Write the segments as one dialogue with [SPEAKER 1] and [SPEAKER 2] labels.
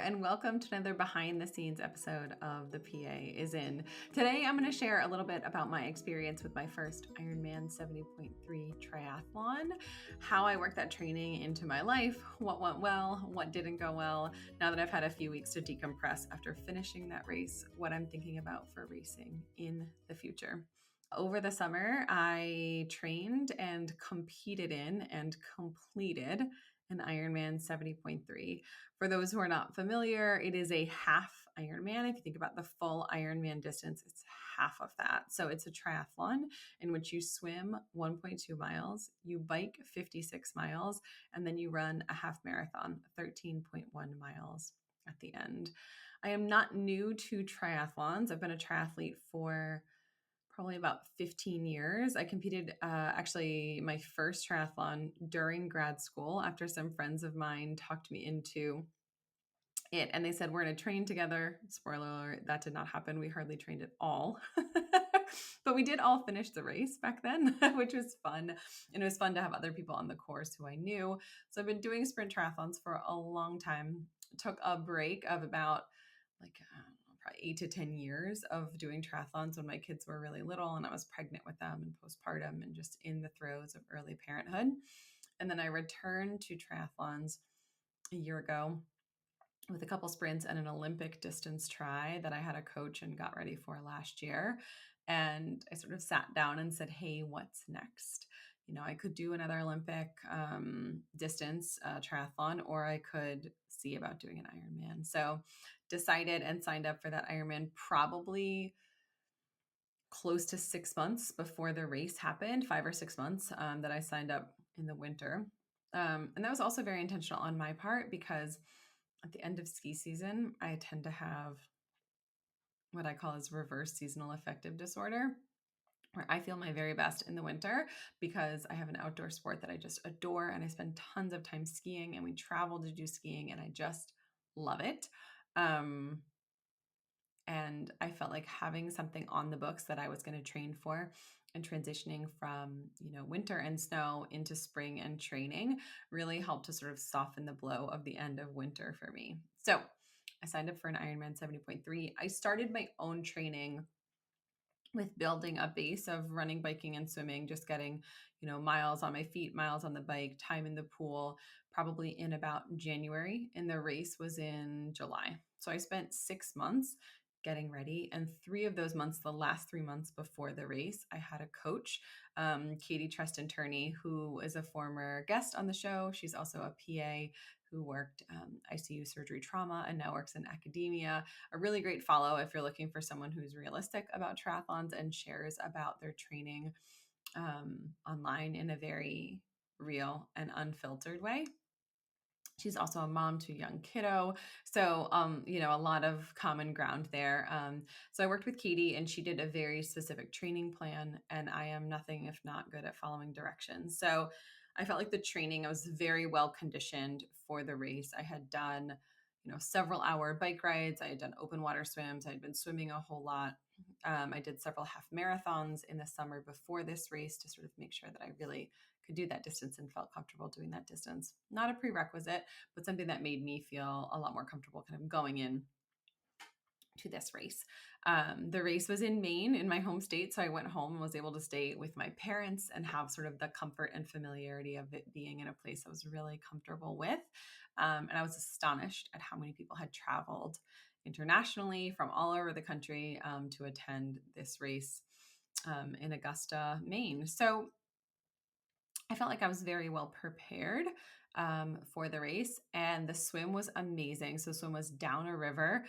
[SPEAKER 1] and welcome to another behind the scenes episode of The PA is In. Today, I'm going to share a little bit about my experience with my first Ironman 70.3 triathlon, how I worked that training into my life, what went well, what didn't go well, now that I've had a few weeks to decompress after finishing that race, what I'm thinking about for racing in the future. Over the summer, I trained and competed in and completed an Ironman 70.3. For those who are not familiar, it is a half Ironman. If you think about the full Ironman distance, it's half of that. So it's a triathlon in which you swim 1.2 miles, you bike 56 miles, and then you run a half marathon, 13.1 miles at the end. I am not new to triathlons. I've been a triathlete for probably about 15 years. I competed actually my first triathlon during grad school after some friends of mine talked me into it. And they said, we're going to train together. Spoiler alert, that did not happen. We hardly trained at all. But we did all finish the race back then, which was fun. And it was fun to have other people on the course who I knew. So I've been doing sprint triathlons for a long time. Took a break of about probably 8 to 10 years of doing triathlons when my kids were really little and I was pregnant with them and postpartum and just in the throes of early parenthood. And then I returned to triathlons a year ago with a couple sprints and an Olympic distance try that I had a coach and got ready for last year. And I sort of sat down and said, hey, what's next? You know, I could do another Olympic distance triathlon, or I could see about doing an Ironman. So decided and signed up for that Ironman probably close to 6 months before the race happened, 5 or 6 months that I signed up in the winter. And that was also very intentional on my part because at the end of ski season, I tend to have what I call as reverse seasonal affective disorder, where I feel my very best in the winter because I have an outdoor sport that I just adore and I spend tons of time skiing and we travel to do skiing and I just love it. And I felt like having something on the books that I was going to train for and transitioning from, winter and snow into spring and training really helped to sort of soften the blow of the end of winter for me. So I signed up for an Ironman 70.3. I started my own training with building a base of running, biking, and swimming, just getting, miles on my feet, miles on the bike, time in the pool, probably in about January. And the race was in July. So I spent 6 months getting ready. And 3 of those months, the last 3 months before the race, I had a coach, Katie Treston Turney, who is a former guest on the show. She's also a PA who worked ICU surgery trauma and now works in academia. A really great follow if you're looking for someone who's realistic about triathlons and shares about their training online in a very real and unfiltered way. She's also a mom to a young kiddo. So, a lot of common ground there. So I worked with Katie and she did a very specific training plan and I am nothing if not good at following directions. So I felt like the training, I was very well conditioned for the race. I had done, several hour bike rides. I had done open water swims. I had been swimming a whole lot. I did several half marathons in the summer before this race to sort of make sure that I really could do that distance and felt comfortable doing that distance. Not a prerequisite, but something that made me feel a lot more comfortable kind of going in to this race. The race was in Maine, in my home state. So I went home and was able to stay with my parents and have sort of the comfort and familiarity of it being in a place I was really comfortable with. And I was astonished at how many people had traveled internationally from all over the country to attend this race in Augusta, Maine. So I felt like I was very well prepared for the race, and the swim was amazing. So swim was down a river,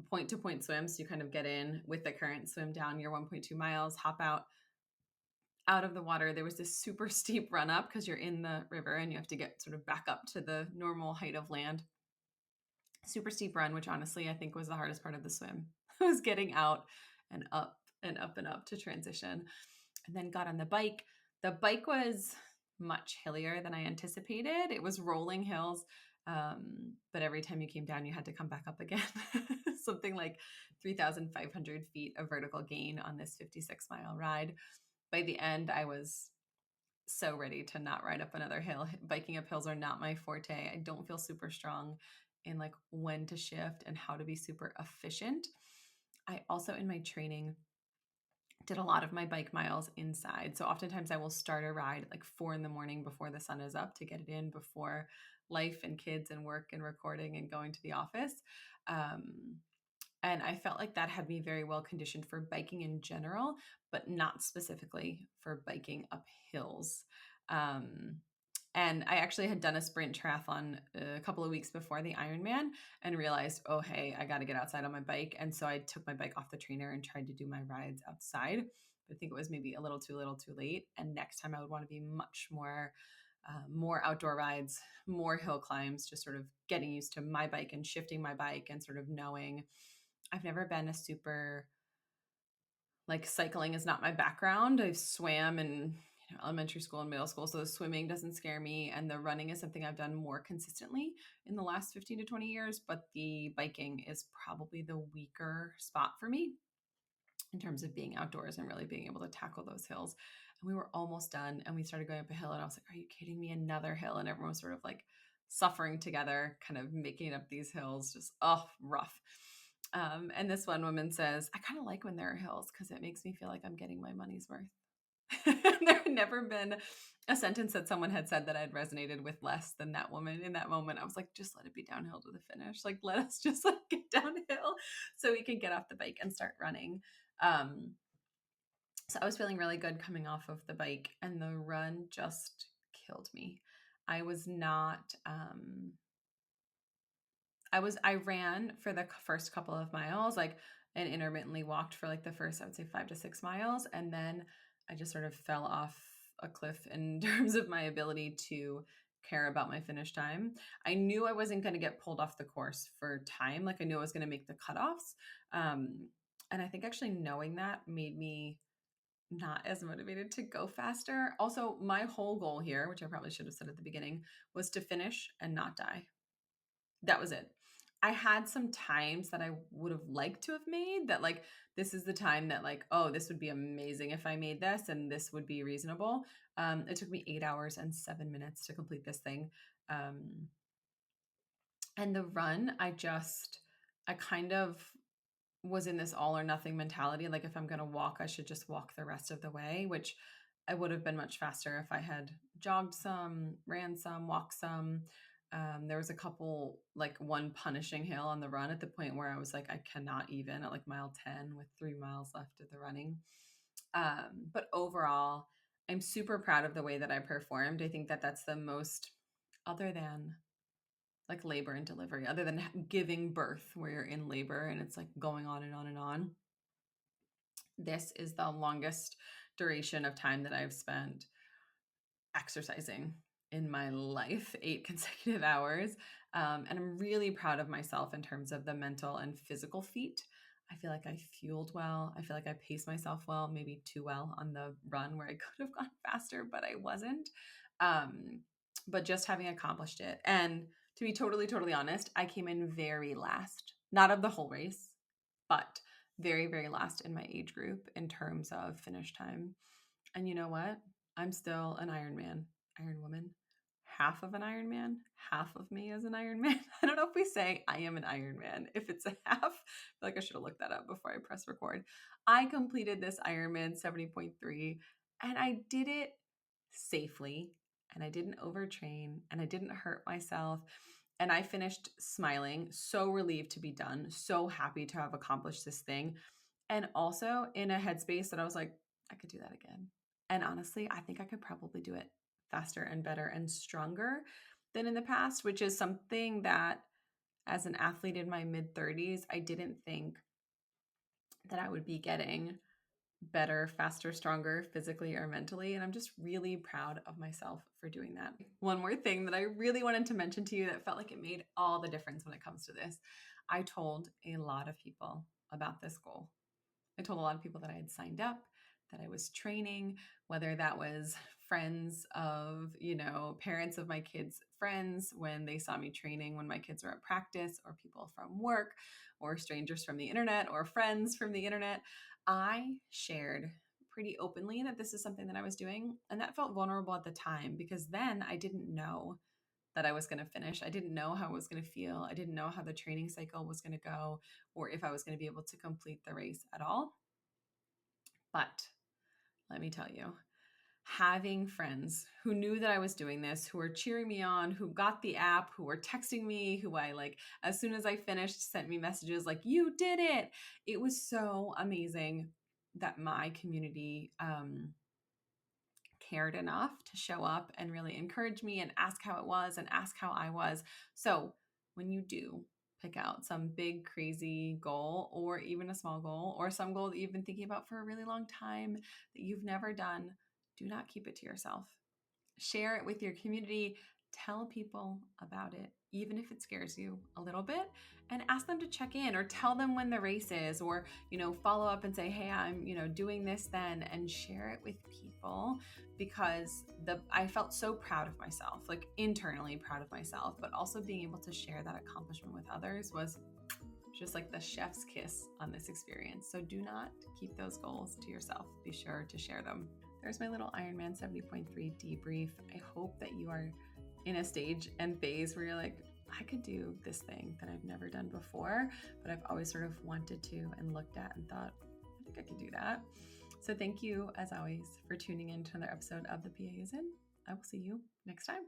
[SPEAKER 1] point to point swim. So you kind of get in with the current, swim down your 1.2 miles, hop out of the water. There was this super steep run up because you're in the river and you have to get sort of back up to the normal height of land. Super steep run, which honestly I think was the hardest part of the swim. It was getting out and up and up and up to transition, and then got on the bike. The bike was much hillier than I anticipated. It was rolling hills, but every time you came down, you had to come back up again. Something like 3,500 feet of vertical gain on this 56-mile ride. By the end, I was so ready to not ride up another hill. Biking up hills are not my forte. I don't feel super strong in like when to shift and how to be super efficient. I also in my training did a lot of my bike miles inside. So oftentimes I will start a ride at like 4 in the morning before the sun is up to get it in before life and kids and work and recording and going to the office. Um, and I felt like that had me very well conditioned for biking in general, but not specifically for biking up hills. Um, and I actually had done a sprint triathlon a couple of weeks before the Ironman and realized, oh, hey, I got to get outside on my bike. And so I took my bike off the trainer and tried to do my rides outside. I think it was maybe a little too late. And next time I would want to be much more outdoor rides, more hill climbs, just sort of getting used to my bike and shifting my bike and sort of knowing I've never been a super like cycling is not my background. I've swam in elementary school and middle school, so the swimming doesn't scare me, and the running is something I've done more consistently in the last 15 to 20 years, but the biking is probably the weaker spot for me in terms of being outdoors and really being able to tackle those hills. And we were almost done and we started going up a hill and I was like, are you kidding me? Another hill. And everyone was sort of like suffering together, kind of making up these hills, just, oh, rough. And this one woman says, I kind of like when there are hills because it makes me feel like I'm getting my money's worth. There had never been a sentence that someone had said that I'd resonated with less than that woman in that moment. I was like, just let it be downhill to the finish. Like, let us just like get downhill so we can get off the bike and start running. Um, so I was feeling really good coming off of the bike, and the run just killed me. I was not, I ran for the first couple of miles, like, and intermittently walked for like the first, I would say 5 to 6 miles. And then I just sort of fell off a cliff in terms of my ability to care about my finish time. I knew I wasn't going to get pulled off the course for time. Like I knew I was going to make the cutoffs. And I think actually knowing that made me not as motivated to go faster. Also, my whole goal here, which I probably should have said at the beginning, was to finish and not die. That was it. I had some times that I would have liked to have made that, like, this is the time that, like, oh, this would be amazing if I made this and this would be reasonable. It took me 8 hours and 7 minutes to complete this thing. Um, and the run, I kind of was in this all or nothing mentality. Like, if I'm going to walk, I should just walk the rest of the way, which I would have been much faster if I had jogged some, ran some, walked some. There was a couple, like one punishing hill on the run at the point where I was like, I cannot even at like mile 10 with 3 miles left of the running. But overall, I'm super proud of the way that I performed. I think that that's the most, other than like labor and delivery, other than giving birth where you're in labor and it's like going on and on and on. This is the longest duration of time that I've spent exercising in my life, 8 consecutive hours. And I'm really proud of myself in terms of the mental and physical feat. I feel like I fueled well. I feel like I paced myself well, maybe too well on the run where I could have gone faster, but I wasn't. Um, but just having accomplished it. And to be totally honest, I came in very last, not of the whole race, but very, very last in my age group in terms of finish time. And you know what? I'm still an Iron Woman. Half of an Iron Man, half of me is an Iron Man. I don't know if we say I am an Iron Man. If it's a half, I feel like I should have looked that up before I press record. I completed this Ironman 70.3 and I did it safely and I didn't overtrain and I didn't hurt myself. And I finished smiling, so relieved to be done, so happy to have accomplished this thing. And also in a headspace that I was like, I could do that again. And honestly, I think I could probably do it faster and better and stronger than in the past, which is something that as an athlete in my mid 30s, I didn't think that I would be getting better, faster, stronger physically or mentally. And I'm just really proud of myself for doing that. One more thing that I really wanted to mention to you that felt like it made all the difference when it comes to this. I told a lot of people about this goal. I told a lot of people that I had signed up, that I was training, whether that was friends of, parents of my kids' friends when they saw me training when my kids were at practice, or people from work, or strangers from the internet, or friends from the internet. I shared pretty openly that this is something that I was doing. And that felt vulnerable at the time because then I didn't know that I was going to finish. I didn't know how I was going to feel. I didn't know how the training cycle was going to go or if I was going to be able to complete the race at all. But let me tell you, having friends who knew that I was doing this, who were cheering me on, who got the app, who were texting me, who I like, as soon as I finished, sent me messages like, you did it. It was so amazing that my community cared enough to show up and really encourage me and ask how it was and ask how I was. So when you do pick out some big, crazy goal or even a small goal or some goal that you've been thinking about for a really long time that you've never done, do not keep it to yourself. Share it with your community. Tell people about it, even if it scares you a little bit, and ask them to check in or tell them when the race is, or, follow up and say, hey, I'm, doing this then, and share it with people, because I felt so proud of myself, like internally proud of myself, but also being able to share that accomplishment with others was just like the chef's kiss on this experience. So do not keep those goals to yourself. Be sure to share them. There's my little Ironman 70.3 debrief. I hope that you are in a stage and phase where you're like, I could do this thing that I've never done before, but I've always sort of wanted to and looked at and thought, I think I could do that. So thank you, as always, for tuning in to another episode of The PA Is In. I will see you next time.